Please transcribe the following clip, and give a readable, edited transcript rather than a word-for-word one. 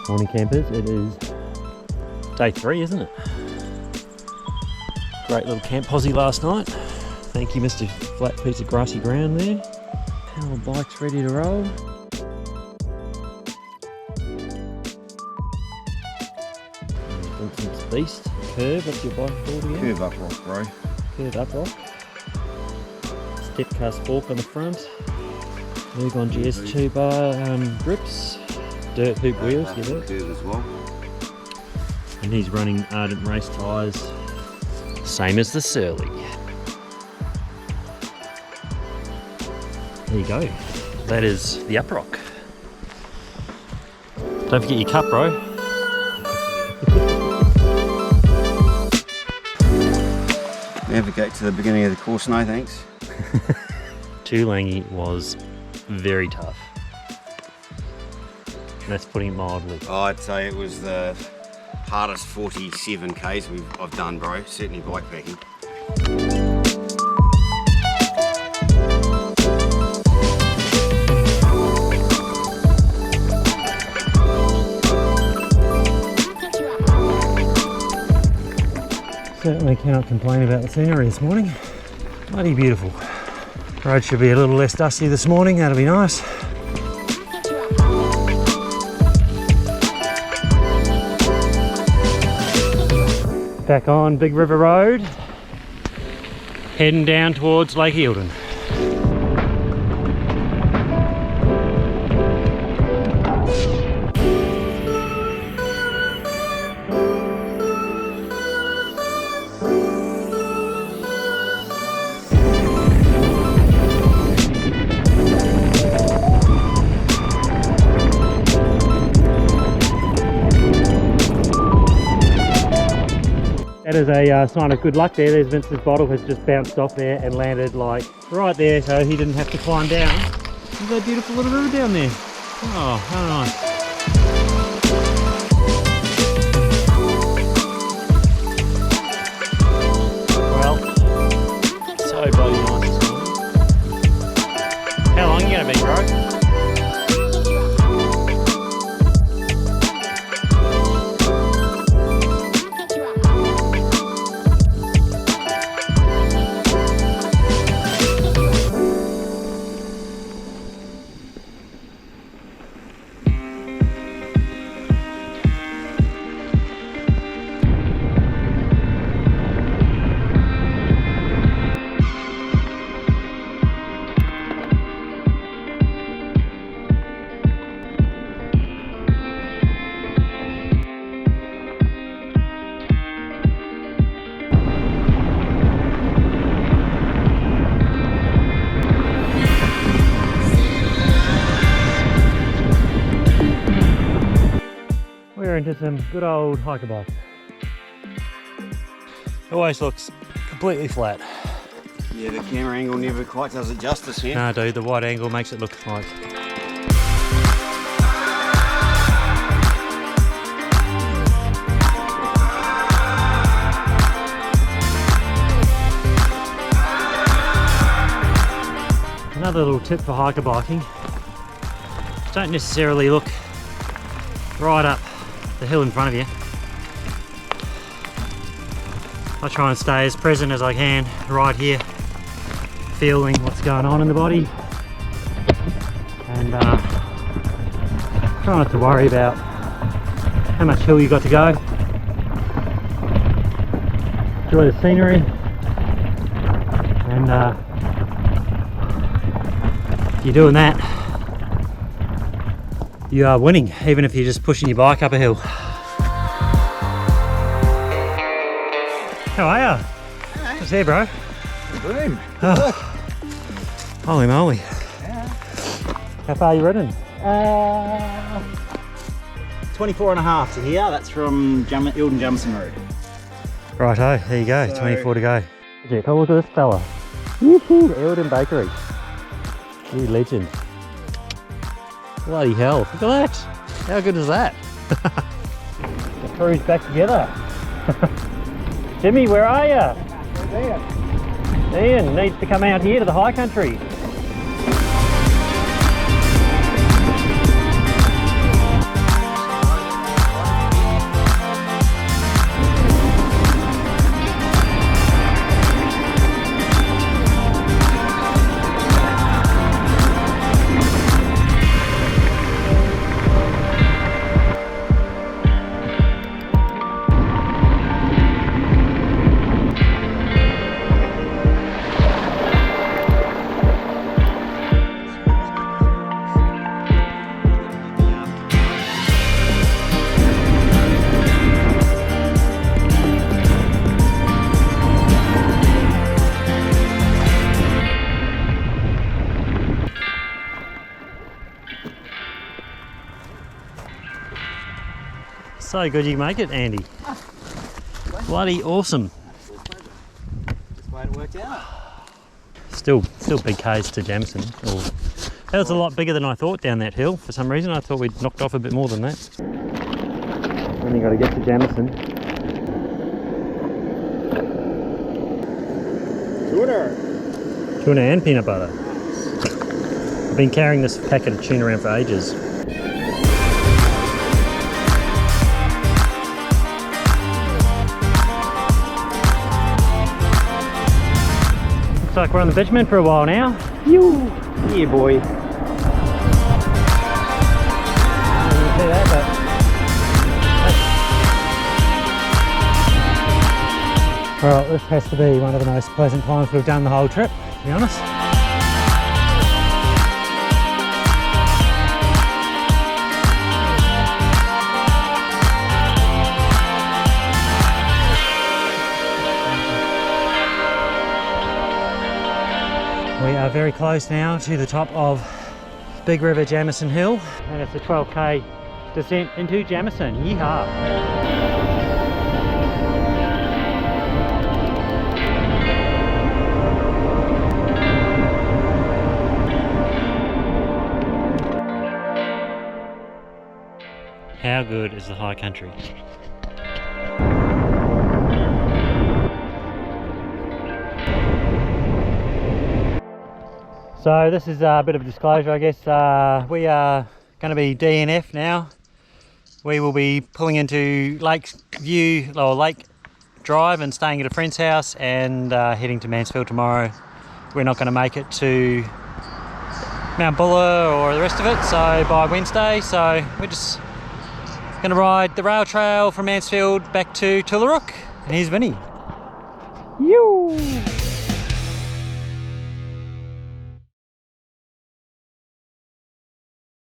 Morning campers, it is day 3, isn't it? Great little camp posse last night. Thank you, Mr. Flat Piece of Grassy Ground there. Our bike's ready to roll. Vincent's Beast, Curve, what's your bike called again? Curve Uprock, bro. Curve Uprock. Step cast fork on the front. Eargon GS2 grips. Dirt hoop wheels, get it? Curve as well. And he's running Ardent race tyres, same as the Surly. There you go. That is the Uprock. Don't forget your cup, bro. Navigate to the beginning of the course, no thanks. Toolangi was very tough. And that's putting it mildly. I'd say it was the hardest 47 Ks I've done, bro. Certainly bikepacking. Certainly cannot complain about the scenery this morning. Bloody beautiful. Road should be a little less dusty this morning, that'll be nice. Back on Big River Road, heading down towards Lake Eildon. That is a sign of good luck there. There's Vince's bottle has just bounced off there and landed like right there, so he didn't have to climb down. Look at that beautiful little river down there. Oh, how nice. Well, so bloody nice this morning. How long are you going to be, bro? Into some good old hiker bike. Always looks completely flat. Yeah, the camera angle never quite does it justice here. Nah, dude, the wide angle makes it look like. Another little tip for hiker biking: don't necessarily look right up the hill in front of you. I try and stay as present as I can right here, feeling what's going on in the body, and try not to worry about how much hill you got to go. Enjoy the scenery, and if you're doing that, you are winning, even if you're just pushing your bike up a hill. How are you? Hey. What's there, bro? Boom. Oh. Holy moly. Yeah. How far are you ridden? 24 and a half to here. That's from Eildon Jamison Road. Righto, there you go, So, 24 to go. Have a look at this fella. Woohoo, Eildon Bakery. You legend. Bloody hell, look at that. How good is that? The crew's back together. Jimmy, where are you? Ian needs to come out here to the high country. So good you make it, Andy. Bloody awesome. Just glad it worked out. Still big K's to Jamison. That was a lot bigger than I thought down that hill. For some reason I thought we'd knocked off a bit more than that. Only got to get to Jamison. Tuna and peanut butter. I've been carrying this packet of tuna around for ages. Looks like we're on the bitumen for a while now. You, yeah, boy. Well, this has to be one of the most pleasant times we've done the whole trip, to be honest. We are very close now to the top of Big River Jamison Hill, and it's a 12k descent into Jamison. Yeehaw! How good is the high country? So this is a bit of a disclosure, I guess. We are going to be DNF now. We will be pulling into Lake View or Lake Drive and staying at a friend's house and heading to Mansfield tomorrow. We're not going to make it to Mount Buller or the rest of it, so by Wednesday. So we're just going to ride the rail trail from Mansfield back to Uprock. And here's Vinny. Yoo!